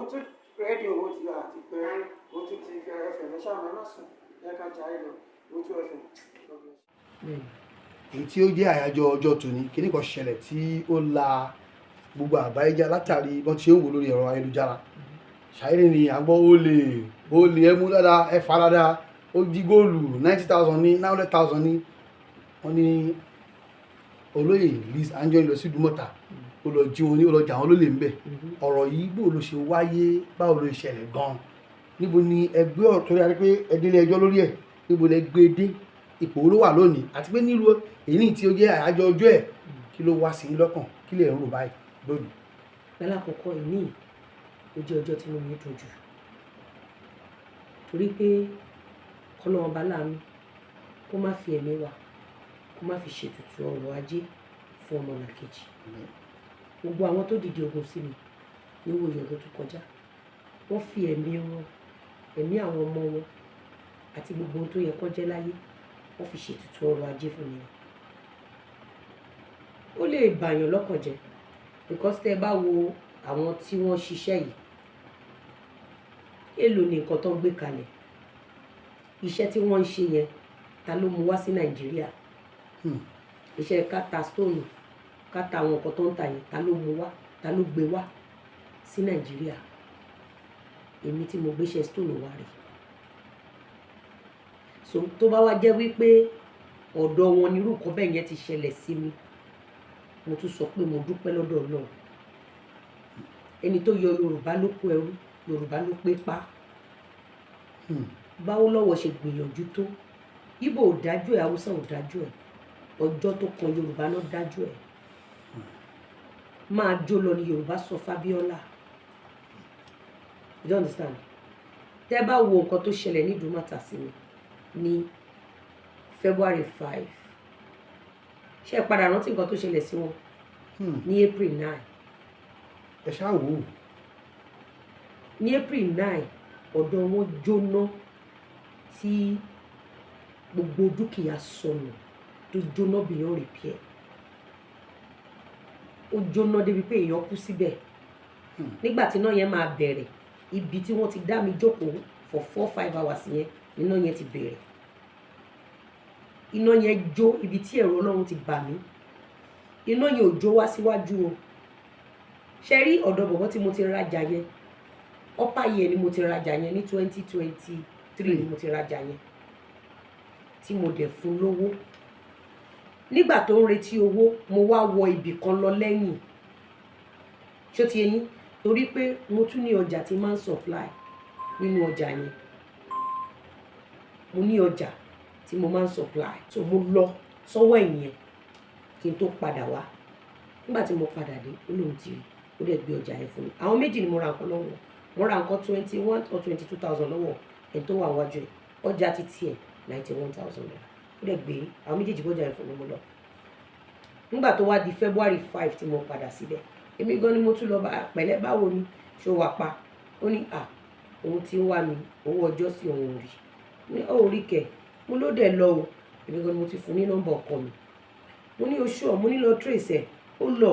òun tún rẹ́dí owó ti gbà àti pé òun tún ti ẹfẹ̀ lẹ́sà mẹ́mà sùn ẹ̀ka jáde lọ òun tún ẹfẹ̀. èyí tí ó jẹ́ àyájọ́ ọjọ́ tòní kíní kan ṣẹlẹ̀ tí ó la gbogbo àgbáyé já látàrí bọ́n ti ṣe ń wò lórí ẹ̀rọ ayélujára. Ṣàyẹ̀rì ni àgbọ̀ olè ẹ mú dáadáa ẹ fà dáadáa ó jí góòlù 90,000 ní 900,000 ní wọ́n ní olóyè Liz Anjorin lọ sí Ìdúmọ̀tà ó lọ jí wọn ní ó lọ jà wọn lólè ń bẹ̀. ọ̀rọ̀ yìí bó ló ṣe wáyé báwo ló ṣẹlẹ̀ gan-an níbo ni ẹgbẹ́ ọ̀tọ́ yára pé ẹdínlé ẹjọ́ lórí ẹ̀ níbo lẹ gbé dé ipò ló wà lónìí àti pé nílùú èyí tí ó jẹ́ àyájọ́ ọjọ́ ẹ̀ kí ló wá sí lọ́kàn kí lè ń rò báyìí lónìí. lálẹ́ àkọ́kọ́ ìní ó jẹ́ ọjọ́ tí mo ní dùn jù torí pé kọ́lọ́wọ́n bá láàánú kó má fi ẹ̀mí wa kó má fi ṣètùtù ọrọ̀ ajé fún ọmọlàkejì gbogbo àwọn tó dìde ogun sí mi níwò ìyọ̀dọ̀ tó kọjá wọ́n fi ẹ̀mí wọn ẹ̀mí àwọn ọmọ wọn àti gbogbo ohun tó yẹ kó jẹ́ láyé wọ́n fi ṣètùtù ọrọ̀ ajé fún mi ó lè bàyàn lọ́kàn jẹ́ because tẹ́ ẹ bá wo àwọn tí wọ́n ṣiṣẹ́ yìí èlò ní nǹkan tó ń gbé kalẹ̀ iṣẹ́ tí wọ́n ń ṣe yẹn ta ló mú wá sí Nàìjíríà iṣẹ́ ká ta stone ká ta àwọn nǹkan tó ń tà yẹn ta ló mú wá ta ló gbé wá sí Nàìjíríà èmi tí mo gbéṣẹ́ stone wá rè so tó bá wá jẹ́ wípé ọ̀dọ̀ wọn nírú nǹkan bẹ́ẹ̀ yẹn ti ṣẹlẹ̀ sí mi mo tún sọ pé mo dúpẹ́ lọ́dọ̀ Ọlọ́run ẹni tó yọ Yorùbá ló kó ẹrú Yorùbá ló pé pa báwo lọ́wọ́ ṣe gbìyànjú tó Ìgbò ò dájú ẹ̀ Haúsá ò dájú ẹ̀ ọjọ́ tó kan Yorùbá náà dájú ẹ̀ máa jó lọ ní Yorùbá sọ Fábíọ́lá you understand tẹ́ bá wo nǹkan tó ṣẹlẹ̀ ní Ìdúmọ̀tà sí mi ní February 5 ṣe é padà rántí nǹkan tó ṣẹlẹ̀ sí wọn ní April 9 ẹ ṣáà wò ó ní April 9 ọ̀dọ̀ wọn jóná tí gbogbo dúkìá sọnù tó jóná beyond repair ó jóná débi pé èèyàn kú síbẹ̀ nígbà tí iná yẹn máa bẹ̀rẹ̀ ibi tí wọ́n ti dá mi jókòó for 4-5 hours yẹn iná yẹn ti bẹ̀rẹ̀ iná yẹn jó ibi tí ẹ̀rọ Ọlọ́run ti bà mí iná yẹn ò jó wá síwájú o ṣe rí ọ̀dọ̀ bọ̀bọ̀ tí mo ti rajà yẹn upper year ni mo ti rajà yẹn ní 2023 ni mo ti rajà yẹn tí mo dẹ̀ fún lówó nígbà tó ń retí owó mo wá wọ ibì kan lọ lẹ́yìn ṣó ti yẹn torí pé mo tún ní ọjà tí máa ń supply nínú ọjà yẹn mo ní ọjà tí mo máa ń supply so mo lọ sọ́wọ́ ẹ̀yìn yẹn kí n tó padà wá nígbà tí mo padà dé ó lóun ti rí ó dẹ̀ gbé ọjà yẹn fún mi àwọn méjì ni mo ra nǹkan lọ́wọ́ mo ra nǹkan 21 or 22,000 lọ́wọ́ ẹ̀ tó wà wájú ẹ̀ ọjà ti tiẹ̀ 91,000 naira ó dẹ̀ gbé àwọn méjèèjì gbọ́jà yẹn fún mi mo lọ nígbà tó wá di February 5 tí mo padà síbẹ̀ èmi gan ni mo tún lọ bá pẹ̀lẹ́ báwo ni ṣó wà pa ó ní òun ti ń wá mi owó ọjọ́ sí òun rí ní rí kẹ̀ mo ló dẹ̀ lọ o èmi gan ni mo ti fún ní nọ́mbà ọkọ mi mo ní oṣù ọ̀ mo ní lọ trace ẹ̀ ó lọ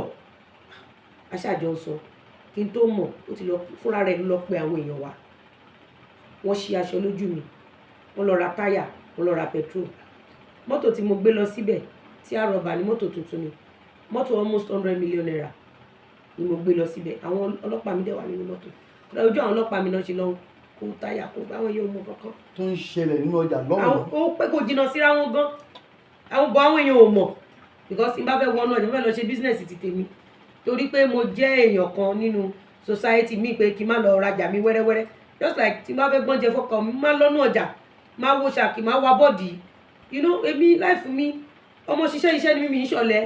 aṣáájọ sọ kí n tó mọ̀ ó ti lọ fúnra rẹ̀ lọ pé àwọn èèyàn wa wọ́n ṣí aṣọ lójú mi wọ́n lọ ra táyà wọ́n lọ ra petrol mọ́tò tí mo gbé lọ síbẹ̀ tí a rọ̀bà ní mọ́tò tuntun ni mọ́tò almost 100 million naira ni mo gbé lọ síbẹ̀ àwọn ọlọ́pàá mi dẹ̀ wà nínú mọ́tò ojú àwọn ọlọ́pàá mi náà ṣe lọ kó táyà kó báwọn yóò mọ kankan. tó ń ṣẹlẹ̀ nínú ọjà lọ́wọ́. ó pẹ́ kò jìnnà síra wọn gan àwọn èèyàn ò mọ̀ because n bá fẹ́ wọnú ọjà fẹ́ lọ ṣe business ti tèmi torí pé mo jẹ́ èèyàn kan nínú society mi pé kí n má lọ rajà mi wẹ́rẹ́wẹ́rẹ́ just like tí n bá fẹ́ gbọ́njẹ fọ́kàn mi má lọ́nú ọjà má wo ṣàkì má wa bọ́ọ̀dì èmi life mi ọmọ ṣiṣẹ́ iṣẹ́ ni mímí ìṣọ̀lẹ̀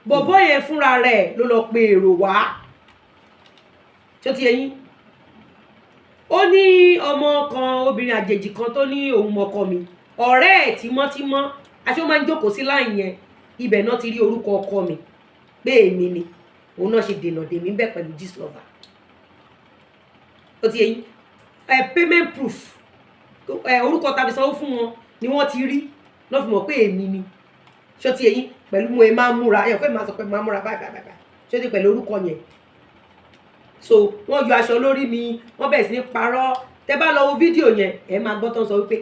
bọ̀bọ́ yẹn fúnra rẹ̀ ló lọ pe èrò wá tí ó ti yẹyìn ó ní ọmọ kan obìnrin àjèjì kan tó ní òun mọ̀kọ mi ọ̀rẹ́ ẹ̀ tímọ́tímọ́ aṣọ máa ń jókòó sí láì yẹn ibẹ̀ náà ti rí orúkọ ọkọ mi pé èmi ni òun náà ṣe dènà dèmí bẹ́ẹ̀ pẹ̀lú Gistlover ó ti yẹyìn payment proof orúkọ tàbí sanwó fún wọn ni wọ́n ti rí náà fi mọ̀ pé èmi ni ṣó ti yẹyìn pẹ̀lú mo máa múra ẹ̀ pé máa sọ pé máa múra báyìí ṣó ti pẹ̀lú orúkọ yẹn so wọ́n yọ aṣọ lórí mi wọ́n bẹ̀rẹ̀ sí ní parọ́ tẹ́ bá lọ wo fídíò yẹn ẹ máa gbọ́ tó ń sọ wípé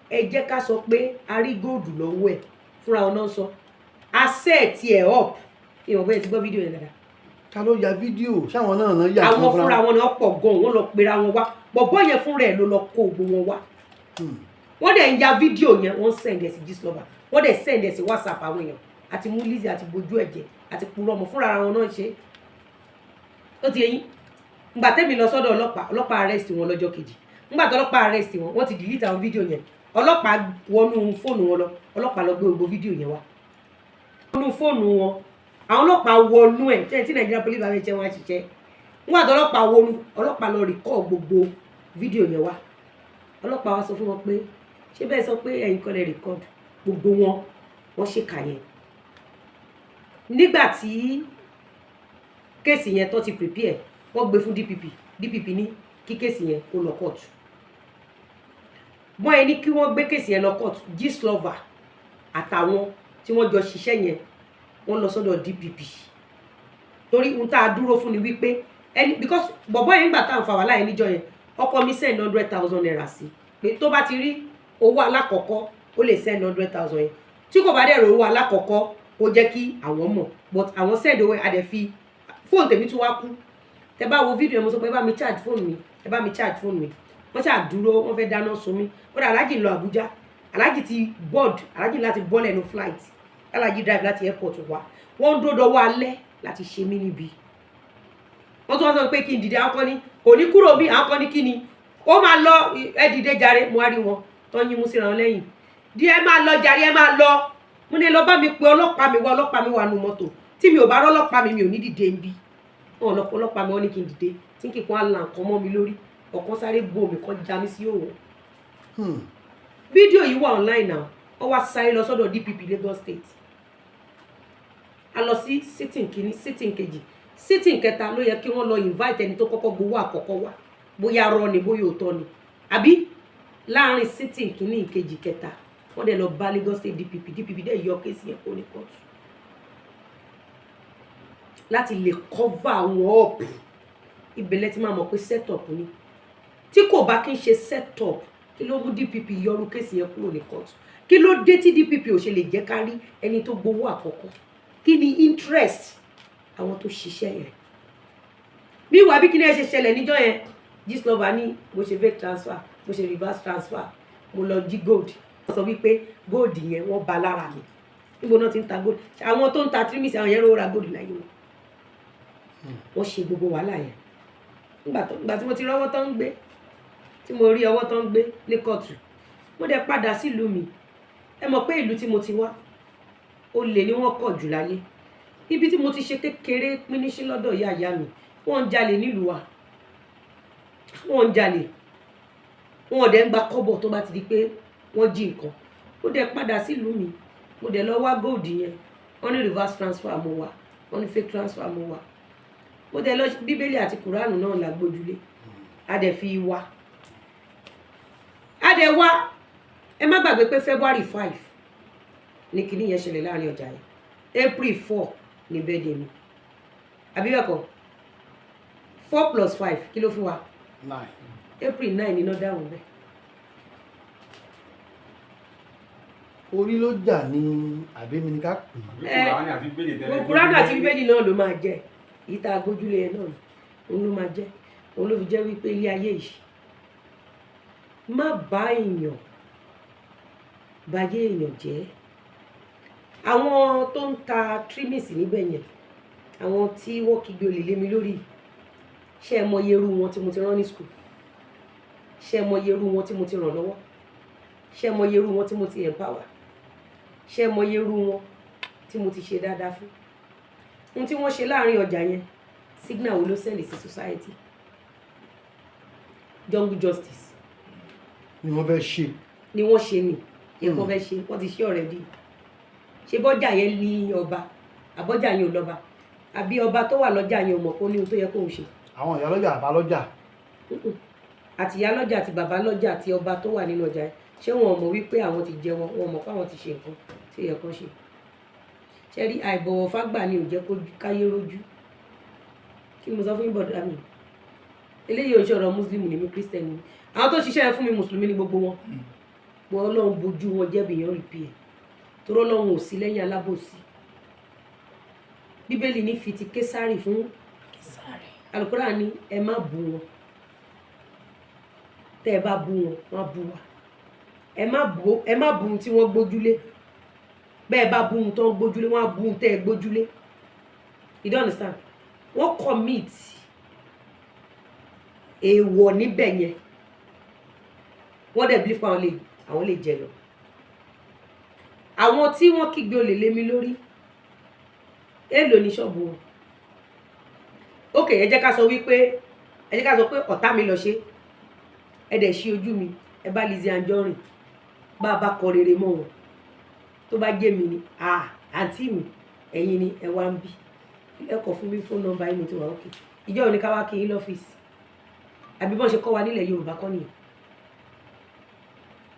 ẹ jẹ́ ká sọ pé a rí góòdù lọ́wọ́ ẹ̀ fúnra wọn náà sọ a set ẹ̀ up ìwọ̀n bẹ́ẹ̀ ti gbọ́ fídíò yẹn dáadáa. ká ló ya fídíò ṣáwọn náà yà àwọn fúnra wọn náà pọ̀ gan wọ́n lọ pera wọn wá bọ̀bọ́ yẹn fúnra ẹ̀ ló lọ kó gbogbo wọn wá wọ́n dẹ̀ ń ya fídíò yẹn wọ́n send ẹ̀ sí Gistlover wọ́n dẹ̀ send ẹ̀ sí WhatsApp àwọn èèyàn àti mú Lizzy àti bojú ẹ̀jẹ̀ àti purọ́ ọmọ fúnra wọn náà ṣe ó ti yẹyin ngbà tẹ́mi lọ sọ́dọ̀ ọlọ́pàá arrest wọn lọ́jọ́ kejì ngbà tó ọlọ́pàá arrest wọn wọ́n ti delete àwọn fídíò yẹn ọlọ́pàá wọnú fóònù wọn lọ ọlọ́pàá lọ gbé gbogbo fídíò yẹn wá wọnú fóònù wọn àwọn ọlọ́pàá wọnú ẹ̀ tí Nigeria police bá fẹ́ jẹ́ wọn àṣìṣe ngbà tó ọlọ́pàá wọnú ọlọ́pàá lọ record gbogbo fídíò yẹn wá ọlọ́pàá wá sọ fún wọn pé ṣé bẹ́ẹ̀ sọ pé ẹ̀yin kọ́ lẹ record gbogbo wọ́n ṣèkà yẹn nígbà tí kéèsì yẹn tó ti prepare wọ́n gbé fún DPP ní kí kéèsì yẹn kó lọ kóòtù wọ́n ẹni kí wọ́n gbé kéèsì yẹn lọ kóòtù Gistlover àtàwọn tí wọ́n jọ ṣiṣẹ́ yẹn wọ́n lọ sọ́dọ̀ DPP torí ohun tá a dúró fún ni wípé ẹni because bọ̀bọ́ yẹn nígbà tá à ń fa wàhálà yẹn níjọ́ yẹn ọkọ mi send 100,000 naira sí pé tó bá ti rí owó alákọ̀ọ́kọ́ ó lè send 100,000 yẹn tí kò bá dẹ̀ rò owó alákọ̀ọ́kọ́ ó jẹ́ kí àwọn mọ̀ but àwọn send owó adẹ̀ fi fóònù tèmi tún wá kú tẹ bá wo fídíò yẹn mo sọ pé ẹ bá mi charge fóònù mi ẹ bá mi charge fóònù mi wọ́n ṣáà dúró wọ́n fẹ́ dáná sun mí ó dà aláàjì lọ Àbújá aláàjì ti board aláàjì láti bọ́ lẹ́nu flight aláàjì drive láti airport wá wọ́n ń dúró dọwọ́ alẹ́ láti ṣe mí níbi wọ́n tún wá sọ pé kí n dìde àwọn kan ní kò ní kúrò bí àwọn kan ní kí ni ó máa lọ ẹ dìde jàre mo wá rí wọn tó ń yín mú síra wọn lẹ́yìn di ẹ máa lọ jàre ẹ máa lọ mo ní lọ bá mi pe ọlọ́pàá mi wà nù mọ́tò tí mi ò bá rọ́lọ́pàá mi ò ní dìde ń bí wọn ọlọ́pàá mi wọ́n ní kí n dìde tí kì í kún àlà nǹkan mọ́ mi lórí ọ̀kan sáré bò mí kan já mi sí òwò. fídíò yìí wà online now wọ́n wá sáré lọ sọ́dọ̀ DPP Lagos State a lọ sí sitting kìíní sitting kejì sitting kẹta ló yẹ kí wọ́n lọ invite ẹni tó kọ́kọ́ gbowó àkọ́kọ́ wá bóyá rọ ni bóyá òótọ́ ni àbí láàrin sitting kìíní ìkejì kẹta wọ́n dẹ̀ lọ bá Lagos State DPP dẹ̀ yọ kéèsì yẹn kó ní kóòtù láti lè cover wọn up ìbẹ̀lẹ̀ tí máa mọ̀ pé set up ni tí kò bá kí n ṣe set up kí ló mú DPP yọrù kéèsì yẹn kúrò ní kóòtù kí ló dé tí DPP ò ṣe lè jẹ́ ká rí ẹni tó gbowó àkọ́kọ́ kí ni interest àwọn tó ṣiṣẹ́ yẹn bí ìwà bí kí ni ẹ ṣe ṣẹlẹ̀ níjọ́ yẹn Gistlover ní mo ṣe fake transfer mo ṣe reverse transfer mo lọ jí gold wọ́n sọ wípé gold yẹn wọ́n ba lára mi níbo náà ti ń ta gold àwọn tó ń ta trimis àwọn yẹn ló ra gold láyé wọn wọ́n ṣe gbogbo wàhálà yẹn nígbà tí mo ti rọ́wọ́ tó ń gbé tí mo rí ọwọ́ tó ń gbé ní kóòtù mo dẹ̀ padà sílùú mi ẹ mọ̀ pé ìlú tí mo ti wá olè ni wọ́n kọ̀ jù láyé ibi tí mo ti ṣe kékeré pínísí lọ́dọ̀ ìyá mi wọ́n ń jalè nílùú wa wọ́n ń jalè wọn ò dẹ̀ ń gba kọ́bọ̀ tó bá ti di pé wọ́n jí nǹkan mo dẹ̀ padà sílùú mi mo dẹ̀ lọ wá gold yẹn wọ́n ní reverse transfer mo wà wọ́n ní fake transfer mo wà mo dẹ̀ lọ bíbélì àti kùránù náà la gbójúlé a dẹ̀ fi wá a dẹ̀ wá ẹ má gbàgbé pé February 5 ní kinní yẹn ṣẹlẹ̀ láàrin ọjà yẹn April 4 ní birthday mi àbíbẹ̀kọ 4 + 5 kí ló fún wa 9 April 9 níná dáhùn bẹ́ẹ̀. orí ló jà ní àbẹ́mi ní ká pè é. Kùránì àti bíbélì náà ló máa jẹ ìta agbójúlé ẹ náà òun ló máa jẹ òun ló fi jẹ́ wípé ilé ayé yìí má bá èèyàn báyé èèyàn jẹ́ àwọn tó ń ta trimis níbẹ̀ yẹn àwọn tí wọ́n kígbe olè lé mi lórí ṣé ẹ mọyé irú wọn tí mo ti rán ní school ṣé ẹ mọyé irú wọn tí mo ti ràn lọ́wọ́ ṣé ẹ mọyé irú wọn tí mo ti empower ṣé ẹ mọyé irú wọn tí mo ti ṣe dáadáa fún ohun tí wọ́n ṣe láàrin ọjà yẹn signal wo ló sẹ́lẹ̀ sí society jungle justice ni wọ́n fẹ́ ṣe ni wọ́n ṣe ni ẹ̀kọ́ fẹ́ ṣe wọ́n ti ṣe already ṣe bọ́jà yẹn ní ọba àbọ́jà yẹn ò lọ́ba àbí ọba tó wà lọ́jà yẹn ò mọ̀ pé ó ní ohun tó yẹ kóun ṣe. àwọn ìyá lọ́jà àbá lọ́jà. àti ìyá lọ́jà àti bàbá lọ́jà àti ọba tó wà nínú ọjà yẹn ṣé wọn mọ̀ wípé àwọn ti jẹ wọn mọ̀ pé àwọn ti ṣe nǹkan tí yẹ kó ṣe. ṣé rí àìbọ̀wọ̀ fágbà ni ò jẹ́ kó káyé rójú kí mo sọ fún yín bọ̀dá mi eléyìí ò ń ṣọ̀rọ̀ muslim ni mi christian ni àwọn tó ṣiṣẹ́ yẹn fún mi mùsùlùmí ni gbogbo wọn wọn ọlọ́run bojú wọn jẹ́ bìyàn rìpì ẹ̀ torí ọlọ́run ò sí lẹ́yìn alábòsí bíbélì ní fi ti késárì fún alukóra ni ẹ má bú wọn tẹ́ ẹ bá bú wọn wọ́n bú wa ẹ má bú tí wọ́n gbójúlé bẹ́ẹ̀ bá bú tó ń gbójúlé wọ́n á bú tẹ́ ẹ gbójúlé you don't understand wọ́n commit èèwọ̀ níbẹ̀ yẹn wọ́n dẹ̀ bí fún àwọn lè jẹ lọ àwọn tí wọ́n kígbe olè lé mi lórí èèlò ní ṣọ́ọ̀bù wọn ok ẹ jẹ́ ká sọ pé ọ̀tá mi lọ ṣe ẹ dẹ̀ ṣí ojú mi ẹ bá Lizzy Anjorin bá a bá kọ rere mọ́ wọn tó bá jẹ́ mi ni àǹtí mi ẹ̀yin ni ẹ wá ń bí ẹ kọ fún mi fóònù nọ́mbà yìí mi ti wà ókè ìjọ òní ká wá kí yín lọ́fíìsì àbí bọ́n ṣe kọ́ wa nílẹ̀ Yorùbá kọ́ nìyẹn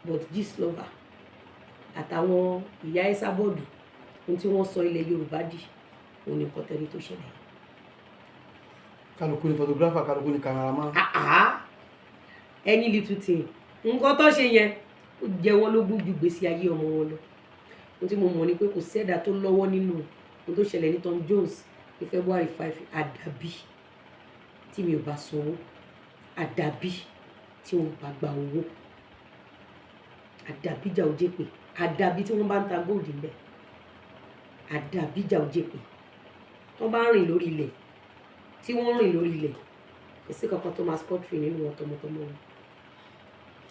but Gistlover àtàwọn ìyá ẹ sábọ́ọ̀dù ohun tí wọ́n sọ ilẹ̀ Yorùbá dì òun ni kọ́tẹ́rì tó ṣẹlẹ̀. kálukú ni photographer kálukú ni cameraman. any little thing nǹkan tó ṣe yẹn ó jẹ wọn lógún ju gbèsè ayé ọmọ wọn lọ ohun tí mo mọ̀ ni pé kò sẹ́dá tó lọ́wọ́ nínú ohun tó ṣẹlẹ̀ ní Tom Jones ní February 5 àdàbí tí mi ò bá sanwó àdàbí tí wọn bá gba owó àdàbí jà ó jẹ́ pé àdàbí tí wọ́n bá ń ta gold ńbẹ àdàbí jà ó jẹ́ pé wọ́n bá ń rìn lórí ilẹ̀ tí wọ́n ń rìn lórí ilẹ̀ kò sí kankan tó máa scot free nínú wọn tọmọtọmọ wọn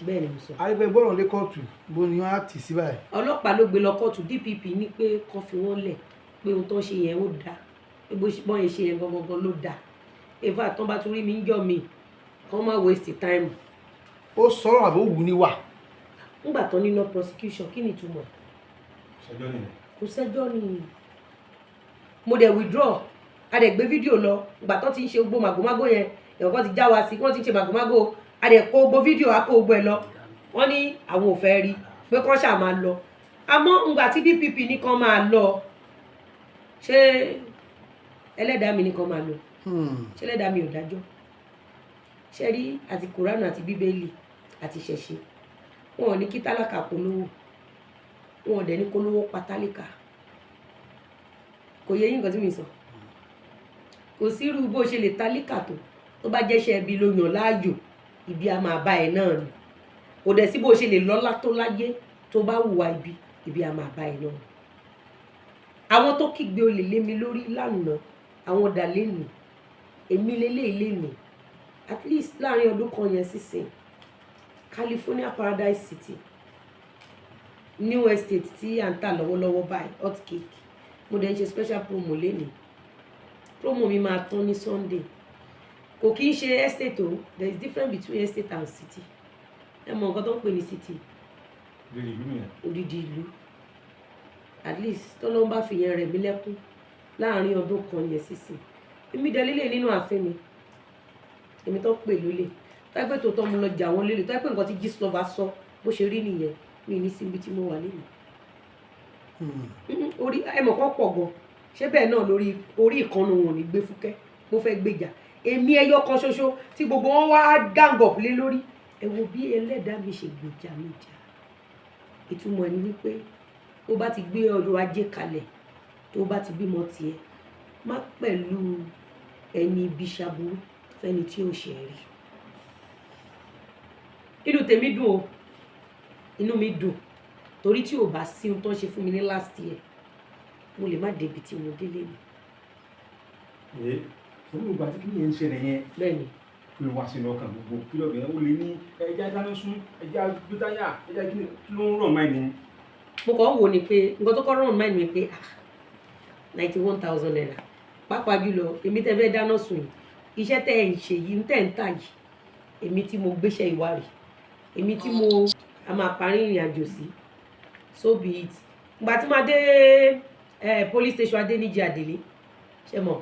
bẹ́ẹ̀ ni mo sọ. àìpẹ́ gbọ́dọ̀ lé kóòtù bó ni wọ́n á tì sí báyìí. ọlọ́pàá ló gbé lọ kóòtù DPP ní pé kán fi wọ́n lẹ̀ pé ohun tó ń ṣe yẹn ó dáa pé bọ́n yẹn ṣe yẹn gangan ló dáa eva tán bá tún rí mi ń jọ mi kán má waste time. ó sọ̀rọ̀ àbó wù ní wà. ńgbà tán ní no prosecution kí ni ìtumọ̀. ṣẹjọ́ nìyẹn. kò sẹ́jọ́ ni mo dẹ̀ withdraw a dẹ̀ gbé fídíò lọ ìgbà tán ti ń ṣe gbogbo màgòmágó yẹn ẹ̀wọ̀n kan ti já wa sí wọ́n ti ń ṣe màgòmágó a dẹ̀ kó gbogbo fídíò a kó gbogbo ẹ̀ lọ wọ́n ní àwọn ò fẹ́ rí pé kán ṣáà máa lọ àmọ́ ńgbà tí DPP ní kán máa lọ ṣé ẹlẹ́dàá mi ní kán máa lọ ṣé ẹlẹ́dàá mi ò dájọ́ ṣe rí àti Kùránù àti Bíbélì àti ṣẹ̀ṣẹ̀ wọn ò ní kí tálákà polówó wọn ò dẹ̀ ní kólówó pa tálíkà kò yẹ yín nǹkan tí mi sọ kò sí irú bó ṣe lè tálíkà tó bá jẹ́ṣẹ́ ibi ló yàn láàyò ibi a máa bá ẹ náà ni kò dẹ̀ sí bó ṣe lè lọ́lá tó láyé tó bá hùwà ibi a máa bá ẹ náà. àwọn tó kígbe olè lé mi lórí lánàá àwọn ọ̀dà lẹ́nu èmi lélẹ́yìí lẹ́nu at least láàrin ọdún kan yẹn sísìn California Paradise City new estate tí à ń tà lọ́wọ́lọ́wọ́ báyìí hot cake mo dẹ̀ ń ṣe special promo lẹ́nu promo mi máa tán ní Sunday kò kí ń ṣe estate o there is difference between estate and city ẹ mọ nǹkan tó ń pè ní city odidi ìlú at least tọ́lọ́ bá fi yẹn rẹ̀ mí lẹ́kún láàrin ọdún kan yẹn sísìn èmi dẹ́lílẹ̀ nínú ààfin mi èmi tó pè lólè táìpẹ́ tó tọ́ mo lọ jà wọ́n lélẹ̀ táìpẹ́ nǹkan tí Gistlover sọ bó ṣe rí nìyẹn mi ní síbi tí mo wà lẹ́nu orí ẹmọ̀ kan pọ̀ gan ṣé bẹ́ẹ̀ náà lórí orí ìkànnì wọn ò ní gbé fúkẹ́ mo fẹ́ gbèjà èmi ẹyọ kan ṣoṣo tí gbogbo wọn wá gang up lé lórí ẹ wo bí ẹlẹ́dàá mi ṣe gbèjà mi jà ìtumọ̀ ẹni wípé tó bá ti gbé ọrọ̀ ajé kalẹ̀ tó bá ti bímọ tiẹ̀ má pẹ̀lú ẹni ibi ṣàbùrú fẹ́ni tí ò ṣe rí inú tèmi dùn o inú mi dùn torí tí ò bá sí ohun tó ń ṣe fún mi ní last year mo lè má débi tí mo délé ni. olú ìgbà tí kìnìyàn ń ṣẹlẹ̀ yẹn bẹ́ẹ̀ni kí ló wá sínú ọkàn gbogbo kí ló bẹ̀rẹ̀ ó lè ní ẹja dáná sún ẹja gbẹdáyà ẹja kí ló ń rọ̀ máa ní. mo kàn ń wò ni pé nǹkan tó kọ́ rọ̀ máa ní pé 91,000 naira pàápàá jùlọ èmi tẹ́ fẹ́ dáná sùn yìí iṣẹ́ tẹ́ ẹ̀ ń ṣe yìí tẹ́ ń tà yìí èmi tí mo gbéṣẹ́ ìwárì èmi tí mo a máa parí ìrìn àjò sí so be it ìgbà tí máa dé police station Adéníjì Àdèlé ṣe mọ̀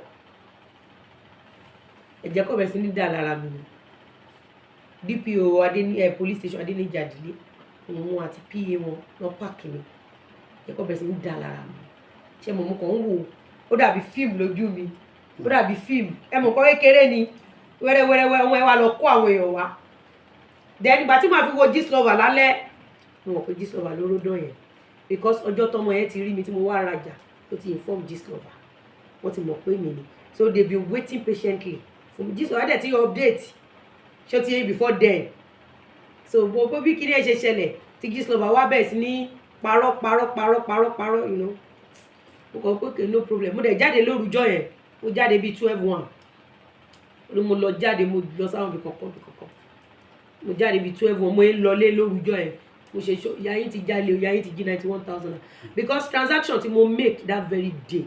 ẹ̀jẹ̀ kọ̀ bẹ̀rẹ̀ sí ní dà lára mi ni DPO police station Adéníjì Àdèlé òun àti PA wọn lọ pààkì mi ẹ̀jẹ̀ kọ̀ bẹ̀rẹ̀ sí ní dà lára mi ṣe mọ̀ mo kàn ń wò ó dàbí fíìmù lójú mi ó dàbí fíìmù ẹ mọ̀ kọ́ kékeré ni wẹ́rẹ́wẹ́rẹ́ wọn ẹ wá lọ kó àwọn èèyàn wá then ìgbà tí màá fi wo Gistlover lálẹ́ mo mọ̀ pé Gistlover ló ródán yẹn because ọjọ́ tọmọ yẹn ti rí mi tí mo wá rajà ó ti inform Gistlover wọ́n ti mọ̀ pé mi ni so they been waiting patiently for me Gistlover dẹ̀ ti update ṣé ti yẹn before then so bó bí kíni ẹ ṣe ṣẹlẹ̀ tí Gistlover wá bẹ̀rẹ̀ sí ní parọ́ you know mo kàn pé okay no problem mo dẹ̀ jáde lórúkọ yẹn mo jáde bíi 12:01 mo lọ jáde mo lọ sáwọn ibì kankan mo jáde bíi 12:01 mo ń lọlé lórúkọ yẹn mo ṣe ìyá yín ti jalè ìyá yín ti jí 91,000 because transaction tí mo make that very day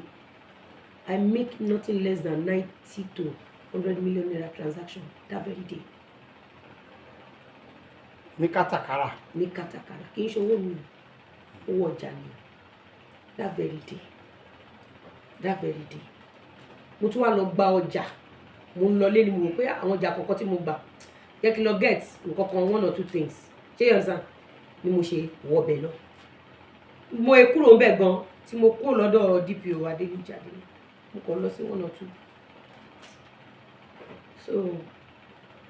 I make nothing less than 90 to 100 million naira transaction that very day. ní kátàkárà. ní kátàkárà kì í ṣe owó mi owó ọjà ni that very day mo tún wá lọ gba ọjà mo ń lọlé ni mo rò pé àwọn ọjà kọ̀ọ̀kan tí mo gbà jẹ́ kí n lọ get nǹkan kan 1 or 2 things ṣé yẹn sàn ni mo ṣe wọbẹ̀ lọ mo kúrò ń bẹ̀ gan tí mo kúrò lọ́dọ̀ DPO Adéníjàdé mo kàn lọ sí 1 or 2 so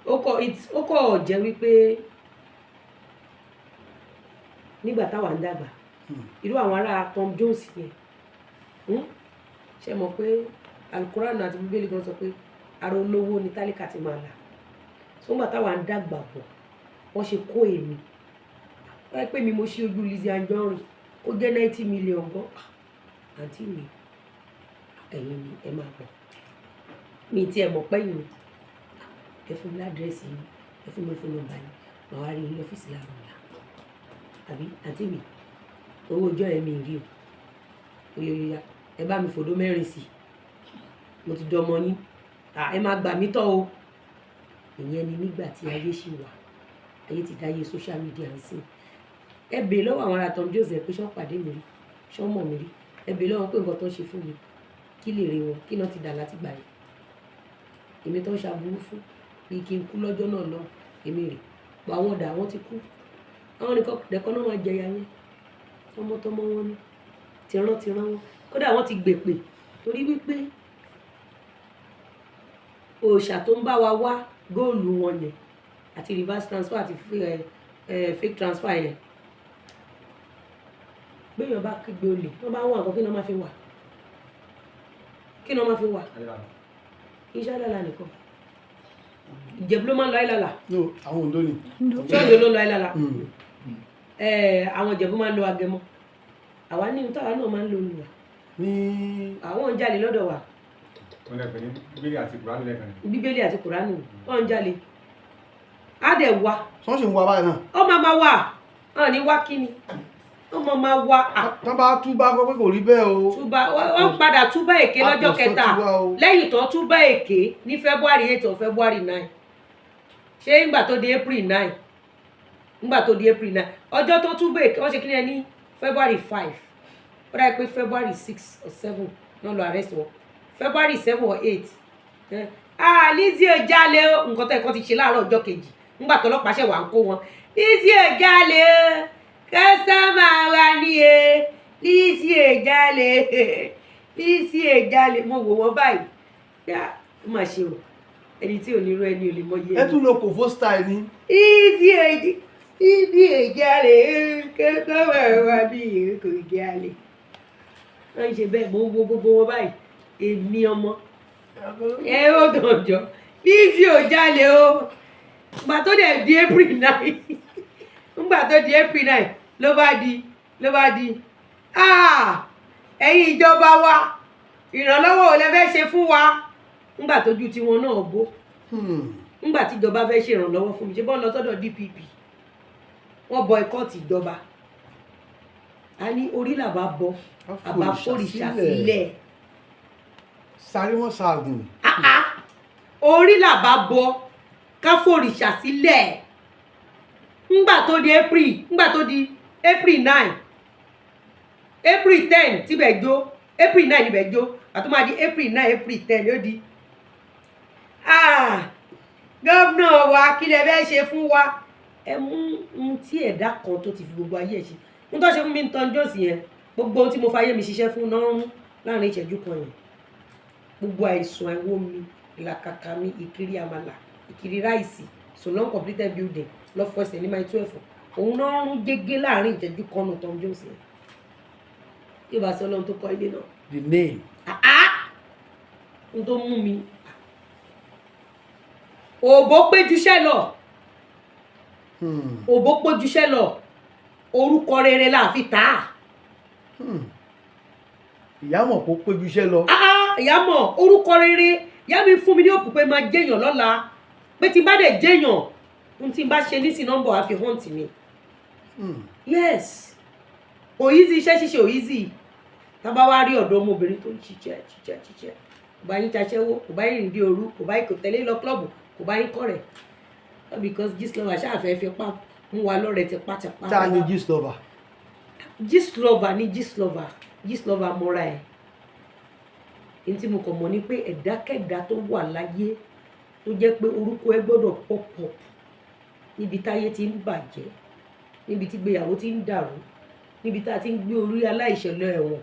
ó kọ̀ jẹ́ wípé nígbà táwa ń dàgbà irú àwọn ará Tom Jones yẹn ṣe mọ̀ pé Al-Quran àti Bíbélì gan sọ pé ara olówó ni tálíkà ti máa là so nígbà táwa ń dàgbà bọ̀ wọ́n ṣe kó èmi wọ́n pè mí mo ṣí ojú Lizzy Anjorin ó jẹ́ 90 million gan àǹtí mi ẹ̀yin ni ẹ máa bọ̀ mi tí ẹ mọ̀ pé yìí ẹ fún mi ládírẹ́sì yìí ẹ fún mi fún nọ́mbà yìí màá wá rí yín lọ́fíìsì láàárọ̀ ọ̀la àbí àǹtí mi owó ọjọ́ ẹ̀ mi rí o oyoyoya ẹ bá mi fòdó 4 sí mo ti dọmọ yín ẹ máa gbà mí tọ́ o ìyẹn ni nígbà tí ayé ṣì wà ayé ti dáyé social media ń sìn ẹ bèè lọ́wọ́ àwọn ará Tom Jones ẹ pé ṣọ́ pàdé mi rí ṣọ́ mọ̀ mi rí ẹ bèè lọ́wọ́ pé nǹkan tó ń ṣe fún mi kí lè rí wọn kí náà ti dà láti gbà yìí èmi tó ń ṣàbúrú fún bí kí n kú lọ́jọ́ náà lọ èmi rè pa àwọn ọ̀dà àwọn ti kú àwọn nìkan dẹ̀kọ́ náà máa jẹyà yẹn tọmọtọmọ wọn ni tìran wọn kódà wọ́n ti gbèpè torí wípé òòṣà tó ń bá wa wá góòlù wọn yẹn àti reverse transfer àti fake transfer yẹn gbéyàn bá kígbe olè wọ́n bá wọn àkọ́ kí náà máa fi wà iṣẹ́ àlàlà nìkan Ìjẹ̀bú ló máa ń lọ àìlàlà. àwọn Oǹdó ni. ṣé Oǹdó ló ń lọ àìlàlà àwọn Ìjẹ̀bú máa ń lo Agẹmọ àwa ní táwa náà máa ń lo Olùwà ní àwọn ń jalè lọ́dọ̀ wa. wọ́n lè pè ní Bíbélì àti Kùránì lẹ́ẹ̀kan. Bíbélì àti Kùránì wọ́n ń jalè á dẹ̀ wá. sọ́ọ̀ṣì ń wá báyìí náà. ó máa wà hàn ní wá kíni ó máa wá. tán bá túbá kọ́ pé kò rí bẹ́ẹ̀ o. túbá wọ́n padà túbá èké lọ́jọ́ kẹta lẹ́yìn tó túbá èké ní February 8 or February 9 ṣé ńgbà tó di April 9 ọjọ́ tó túbá èké wọ́n ṣe kí ni ẹ ní February 5 ó dáa pé February 6 or 7 náà lọ arrest wọn February 7 or 8 Lizzy ò jalè o nǹkan tó ẹ̀kọ́ ti ṣe láàárọ̀ ọjọ́ kejì ńgbà tó ọlọ́pàá ṣẹ̀ wá ń kó wọn Lizzy ò jalè o kẹsàmà wa ni Lizzy ò jalè Lizzy ò jalè mo wò wọ́n báyìí yá ó mà ṣe o ẹni tí ò ní irú ẹni ò lè mọ iye. ẹ tún lo kòfó style ni. Lizzy ò jalè kẹsàmà wa ni kò jalè wọ́n ń ṣe bẹ́ẹ̀ mo wo gbogbo wọn báyìí èmi ọmọ ẹ ó dànjọ́ Lizzy ò jalè o gbà tó dẹ̀ di April 9 ńgbà tó di April 9 ló bá di ẹ̀yin ìjọba wa ìrànlọ́wọ́ ò lẹ fẹ́ ṣe fún wa ńgbà tójú tiwọn náà bó ńgbà tíjọba fẹ́ ṣe ìrànlọ́wọ́ fún mi ṣe bọ́n lọ sọ́dọ̀ DPP wọ́n boycott ìjọba a ní orí làbá bọ àbá fòrìṣà sílẹ̀ sáré wọn ṣaagùn. orí làbá bọ ká fòrìṣà sílẹ̀ ńgbà tó di April 9 April 10 tíbẹ̀ jó April 9 níbẹ̀ jó àtúmọ̀ di April 9 April 10 ó di gọ́vnà wa kí lẹ fẹ́ ṣe fún wa ẹ mú ohun tí ẹ̀dá kan tó ti fi gbogbo ayé ẹ̀ ṣe ń tó ṣe fún mi ń tan Jones yẹn gbogbo ohun tí mo fayé mi ṣiṣẹ́ fún náà ń láàrin ìṣẹ́jú kan yẹn gbogbo àìsàn àìwó mi ìlàkàkà mi ìkiri àmàlà ìkiri ráìsì solon completed building lọ́fọ̀ọ́sẹ̀ ní máa 12 òun náà ń gégé láàrin ìjẹ́jú kan nù Tom Jones yẹn yóò bá sọ Ọlọ́run tó kọ́ ilé náà. the name. n tó mú mi òbó péjúṣẹ́ lọ òbó péjúṣẹ́ lọ orúkọ rere la fi tà á. ìyá mọ̀ kó péjú iṣẹ́ lọ. ìyá mọ̀ orúkọ rere ìyá mi fún mi ní òkú pé máa jẹ́yàn lọ́la pé tí bá dẹ̀ jẹ́yàn ohun tí n bá ṣe nísìn nọ́mbà àfi hàn tì mí. Yes kò easy iṣẹ́ ṣíṣe ò easy tá bá wá rí ọ̀dọ́ ọmọbìnrin tó ń ṣiṣẹ́ kò bá yín taṣẹ́wó kò bá yín rìn dé òru kò bá yín kò tẹ̀lé lọ klọ́ọ̀bù kò bá yín kọ́ rẹ̀ because Gistlover ṣáàfẹ́ fi pa ń wa lọ́rẹ̀ tipátipá. tá a ní Gistlover. Gistlover ní Gistlover mọ́ra ẹ̀ èyí tí mo kàn mọ̀ ni pé ẹ̀dákẹ́dá tó wà láyé tó jẹ́ pé orúkọ ẹ gbọ́dọ̀ pop níbi táyé ti ń bàjẹ́ níbi tí gbéyàwó ti ń dàrú níbi tá a ti ń gbé orí aláìṣẹ̀lẹ̀ ẹ̀wọ̀n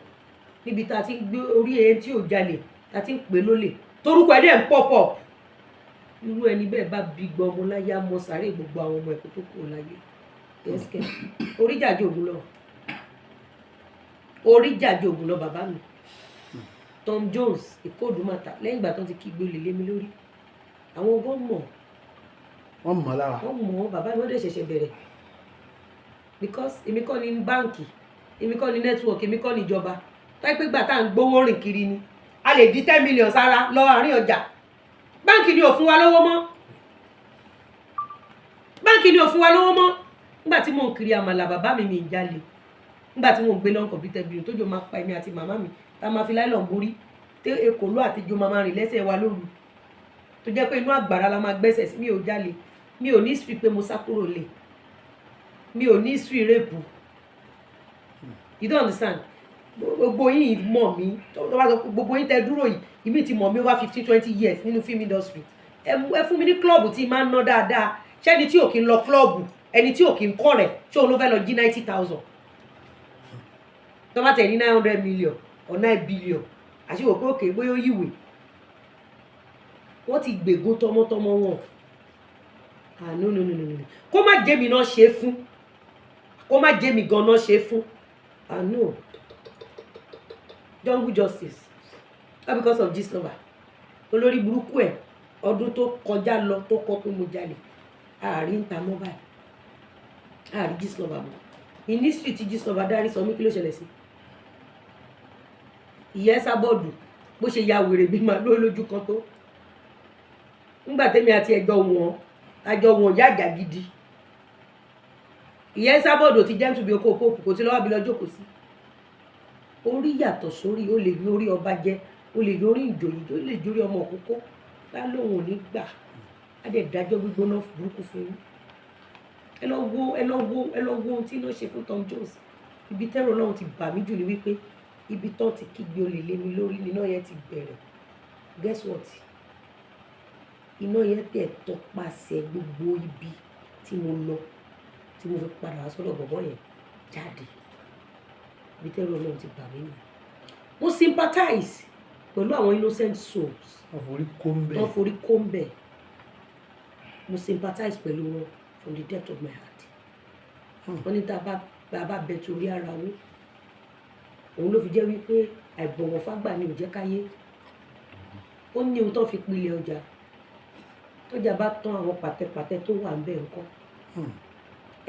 níbi tá a ti ń gbé orí ẹyẹ tí ò jalè tá a ti ń pè lólè torúkọ ẹ dẹ̀ ń pop irú ẹni bẹ́ẹ̀ bá bí gbọ́ ọmọ láyé mọ sàárè gbogbo àwọn ọmọ ẹ̀kọ́ tó kù láyé ẹ̀ẹ́sìkẹ́ oríjàjò ògùn lọ bàbá mi Tom Jones ìkóòdùmọ̀tà lẹ́yìn ìgbà tó ti kígbe olè lé mi lórí àwọn ọgbọ́n mọ̀ wọ́n mọ̀ lára. wọ́n mọ̀ bàbá mi wọ́n dẹ̀ ṣẹ̀ṣẹ̀ bẹ̀rẹ̀ because èmi kọ́ ni báǹkì èmi kọ́ ni network èmi kọ́ ni ìjọba táyé pé gbà tá à ń gbowó rìn kiri ni a lè di 10 million sára lọ àárín ọjà báǹkì ni ò fún wa lówó mọ́ nígbà tí mò ń kiri àmàlà bàbá mi ń jalè nígbà tí mò ń gbé lọ́n kọ̀mpútà bìrì tójò máa pa èmi àti màmá mi tá a máa fi láìlọ́n borí tí èkóló àtijọ́ máa rìn lẹ́sẹ̀ wa lóru tó jẹ́ pé inú àgbàrá la máa gbẹ́sẹ̀ sí mi ò jalè mi ò ní history pé mo sá kúrò lè mi ò ní history rape you don't understand gbogbo yín mọ̀ mí gbogbo yín tẹ dúró yìí ìmí ti mọ̀ mí over 15-20 years nínú film industry ẹ fún mi ní club tí máa ń ná dáadáa ṣẹ́ni tí ò kí ń lọ club ẹni tí ò kí ń kọ́ rẹ̀ ṣé òun ló fẹ́ lọ jí 90,000 tó bá tẹ̀ ní 900 million or 9 billion àṣìwò pé òkè bóyá ó yíwè wọ́n ti gbègún tọmọtọmọ wọn no kó má jẹ́ mi náà ṣe fún kó má jẹ́ mi gan náà ṣe fún no jungle justice all because of Gistlover olórí burúkú ẹ̀ ọdún tó kọjá lọ tó kọ pé mo jalè ààrí ń ta mọ́ báyìí ààrí Gistlover mọ́ ministry tí Gistlover dárí sọ mí kí ló ṣẹlẹ̀ sí ìyẹn sábọ́ọ̀dù bó ṣe ya wèrè bí màá lójú kan tó nígbà tẹ́mi àti àjọ wọn yájà gidi ìyẹn sábọ́ọ̀dù ti jẹ́mtù bí okó òkú kò tí lọ́wọ́ bí lọ́jọ́ kò sí orí yàtọ̀ sórí ó lè lórí ọba jẹ́ ó lè lórí ìjòyè ó lè jórí ọmọ òkókó lálóhùn ò ní gbà á dẹ̀ dájọ́ gbígbóná burúkú fún yín ẹ lọ wo ohun tí iná ṣe fún Tom Jones ibi tẹ́rọ náà ti bà mí jù ní wípé ibi tán ti kígbe olè lé mi lórí níná yẹn ti bẹ̀rẹ̀ guess what iná yẹn tẹ̀ tọpasẹ̀ gbogbo ibi tí mo lọ tí mo fi padà wá sọ́dọ̀ bọ̀bọ̀ yẹn jáde ibi tẹ́rọ náà ti bà mí nù mo sympathize pẹ̀lú àwọn innocent souls wọ́n forí kó ń bẹ̀ mo sympathize pẹ̀lú wọn from the depth of my heart wọ́n ní tá a bá bẹ torí ara wọn òun ló fi jẹ́ wípé àìbọ̀wọ̀ fágbà ni ò jẹ́ káyé ó ní ohun tó fi pilẹ̀ ọjà tọ́jà bá tán àwọn pàtẹ́pàtẹ́ tó wà ń bẹ̀ ńkọ́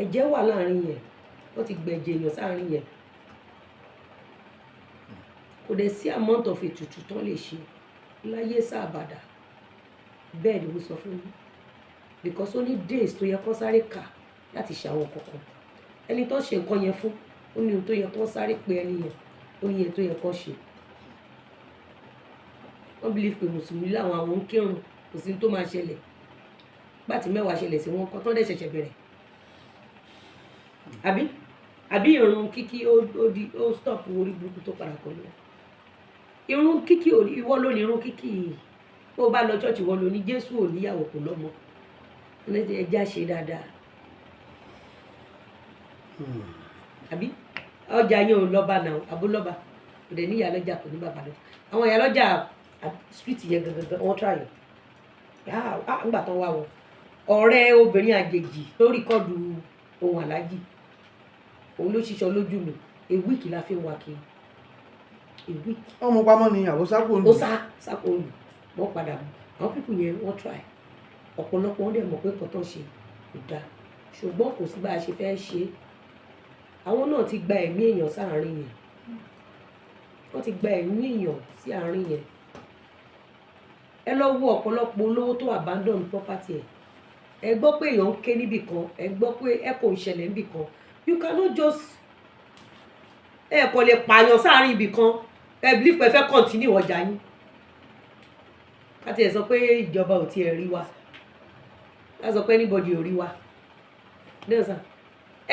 ẹ̀jẹ̀ wà láàrin yẹn wọ́n ti gbẹ̀jẹ̀ èèyàn sáàrin yẹn kò dẹ̀ sí amount of ètùtù tán lè ṣe láyé sáàbàdà bẹ́ẹ̀ ni mo sọ fún yín because ó ní days tó yẹ kó sáré kà láti ṣe àwọn kankan ẹni tó ṣe nǹkan yẹn fún ó ní ohun tó yẹ kó sáré pé ẹni yẹn ó ní iye tó yẹ kó ṣe wọ́n believe pé mùsùlùmí láwọn àwọn ń kírun kò sí tó máa ṣẹlẹ̀ gbàtí mẹ́wàá ṣẹlẹ̀ sí wọn kan tó dẹ̀ ṣẹ̀ṣẹ̀ bẹ̀rẹ̀ àbí ìrun kíkí ó stop orí burúkú tó padà kọ lọ irun kíkí ìwọ ló ní irun kíkí yìí bó bá lọ ṣọ́ọ̀ṣì wọ́n ló ní Jésù ò níyàwó kò lọ́mọ ẹjẹ́ ṣe dáadáa àbí ọjà yẹn ò lọ́ba náà abúlọ́ba kò dẹ̀ ní ìyálọ́jà kò ní bàbá lọ́jà àwọn ìyálọ́jà street yẹn gangan wọ́n tráyọ̀ nígbà tó wá wọn ọ̀rẹ́ obìnrin àjèjì tó rìkọ́dù ohun aláàjì òun ló ṣiṣọ́ lójú mi a week la fi ń wá kiri a week. ọmọ pamọ́ ni àbọ̀sápò ń lò. ó sápò ń lò wọ́n padà mú àwọn pípù yẹn wọ́n try ọ̀pọ̀lọpọ̀ wọn dẹ̀ mọ̀ pé nǹkan tó ń ṣe kò dáa ṣùgbọ́n kò sí bá a ṣe fẹ́ ṣe é àwọn náà ti gba ẹ̀mí èèyàn sáàárín yẹn wọ́n ti gba ẹ̀mí èèyàn sí àárín yẹn ẹ lọ wo ọ̀pọ̀lọpọ̀ olówó tó abandon property ẹ gbọ́ pé èèyàn ń ké níbì kan ẹ gbọ́ pé ẹ kò ń ṣẹlẹ̀ níbì kan you cannot just ẹ kò lè pààyàn sáàárín ibì kan ẹ believe pé ẹ fẹ́ continue ọjà yín káti ẹ̀ sọ pé ìjọba ò tiẹ̀ rí wa ká sọ pé anybody ò rí wa dẹ́sà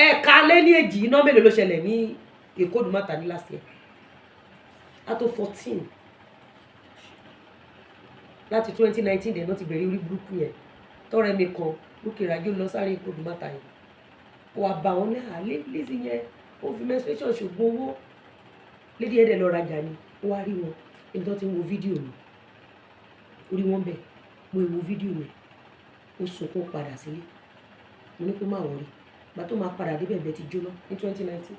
ẹ̀ka lẹ́ni èjì iná mélòó ló ṣẹlẹ̀ ní Èkó Dùmátà ní last year àtò 14 láti 2019 dẹ̀ náà ti bẹ̀rẹ̀ orí burúkú yẹn tọrẹ mi kan Bukky Raji lọ sáré Èkó Dùmátà yẹn wà bá wọn ní àlẹ́ lẹ́sí yẹn ó fi menstruation ṣùgbọ́n owó lédi ẹ̀dẹ̀ lọ rajà ni ó wá rí wọn ibi tó ti ń wo fídíò mi orí wọn bẹ̀ mo wo fídíò mi ó sunkún padà sílé mo ní kó má wọrí gbà tó máa padà débẹ̀ bẹ́ẹ̀ ti jóná ní 2019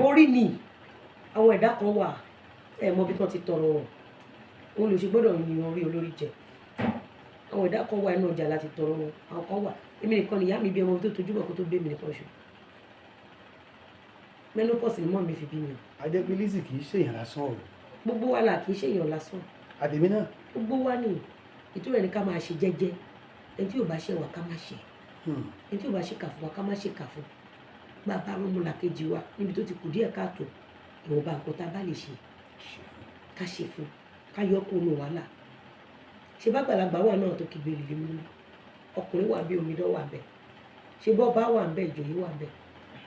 orí ni àwọn ẹ̀dá kan wà ẹ̀ mọ bí wọ́n ti tọrọ wọn òun lè ṣe gbọ́dọ̀ yin orí olórí jẹ àwọn ẹ̀dá kan wà inú ọjà láti tọrọ wọn àwọn kan wà èmi nìkan ni ìyá mi bí ọmọ tó tojú bọ̀ kó tó gbé mi nìkan ṣù menopause ni mọ́ mi fi bí mi. Adébílísì kì í ṣèyàn lásán o. gbogbo wa là kì í ṣèyàn lásán. àtẹ̀mí náà. gbogbo wa ni ìtura ẹni ká máa ṣe jẹ́jẹ́ ẹni tí yóò bá ṣe wà ká má ṣe ẹni tí yóò bá ṣe kà fún wa ká má ṣe kà fún bàbá ọmọlàkejì wa níbi tó ti kù díẹ̀ káàtó ìwọ̀nba nǹkan tá a bá lè ṣe ká ṣe fún ká yọ kó nu wàhálà ṣe bá gbàlagbà wà náà tó kígbe lè mú ọkùnrin wà bí omidan wà bẹ́ẹ̀ ṣe bọ́ bá wà bẹ́ẹ̀ ìjòyè wà bẹ́ẹ̀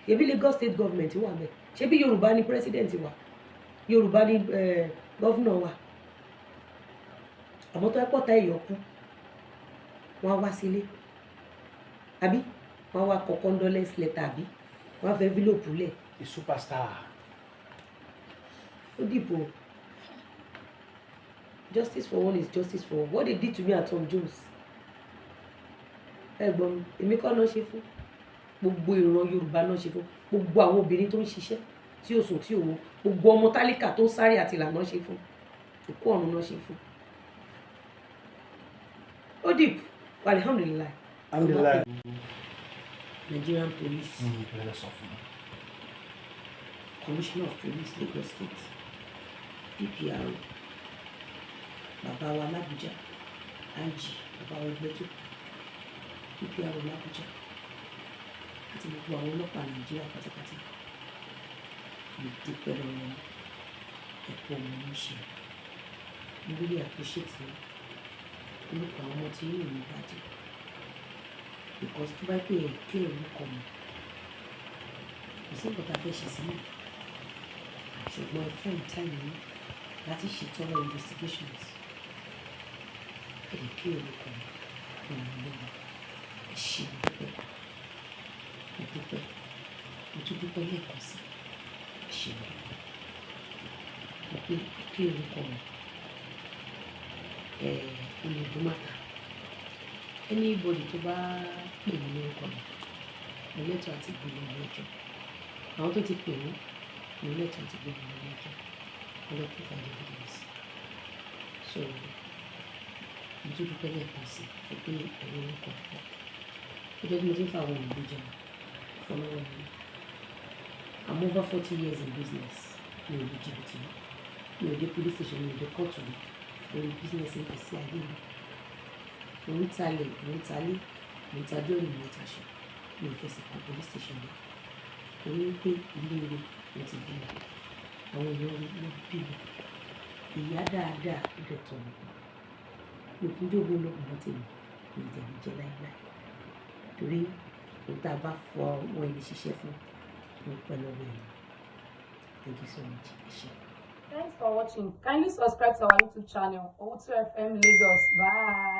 ṣebí Lagos state government wà bẹ́ẹ̀ ṣebí Yorùbá ní president wà Yorùbá ní governor wà àmọ́ tó ẹ pọ̀ta èèyàn kú wọ́n á wá sílé àbí wọ́n á wá kọ condolence letter àbí wọ́n á fẹ́ envelope lẹ̀. a superstar. ó dìbò justice for one is justice for all. What they did to me at Tom Jones ẹ̀gbọ́n mi èmi kọ́ náà ṣe fún gbogbo ìran Yorùbá náà ṣe fún gbogbo àwọn obìnrin tó ń ṣiṣẹ́ tí ó sùn tí ò wọ́n gbogbo ọmọ tálíkà tó ń sáré àti ìlànà ṣe fún òkú ọ̀run náà ṣe fún ó dìbò alhamdulilayi. alhamdulilayi. Nigerian police commissioner of police Lagos state PPR bàbá wa l'Abuja IG bàbá wa Ẹgbẹ́tò PPR l'Abuja àti gbogbo àwọn ọlọ́pàá Nàìjíríà pátápátá mo dúpẹ́ lọ́wọ́ ẹ̀kọ́ ọmọ mi ṣe mo really appreciate orúkọ àwọn ọmọ tí yóò ní bàjẹ́ because tó bá pè é kí orúkọ mi kò sí nǹkan tá a fẹ́ ṣe sílẹ̀ ṣùgbọ́n ẹ fẹ́ ìtàlẹ̀ yìí láti ṣètọ́rọ̀ investigations ẹ̀rẹ̀ kí orúkọ mi fún mi lọ́wọ́ ẹ ṣe mo dúpẹ́ mo tún dúpẹ́ lẹ́ẹ̀kan sí ẹ ṣe mo pé kí orúkọ mi Olùdùmátà anybody tó bá pè mí lórúkọ mi mo lẹ́tọ̀ọ́ àti gbé mi lẹ́jọ́ àwọn tó ti pè mí mo lẹ́tọ̀ọ́ àti gbé mi lẹ́jọ́ ọlọ́pàá fàdé evidence so mo tún dúpẹ́ lẹ́ẹ̀kan sí fún pé ẹ̀rọ orúkọ pọ̀ ọjọ́ tí mo ti ń fa àwọn òyìnbó jẹun fọlọ́wọ́ mi I'm over 40 years in business mi ò lu jìbìtì mi ò dé police station mi ò dé kóòtù mi lórí business ìgbésí ayé mi mo ń talẹ̀ mo ń talé mo ń tajọ́ ìrìn mo ń taṣọ mi ò fẹsẹ̀ kan police station mi torí pé ilé rẹ mo ti bí mi àwọn èèyàn rẹ ló bí mi ìyá dáadáa ó dẹ̀ tọ̀ mí mo kí n jó gbó lọ́kùnrin tèmi mi ì dẹ̀bi jẹ́ láíláí torí ohun tá a bá fọ ọmọ ẹni ṣiṣẹ́ fún mo pẹ́ lọ́wọ́ ẹ̀yìn. Thank you so much. Thanks for watching. Kindly subscribe to our YouTube channel, Owutu FM Lagos. Bye.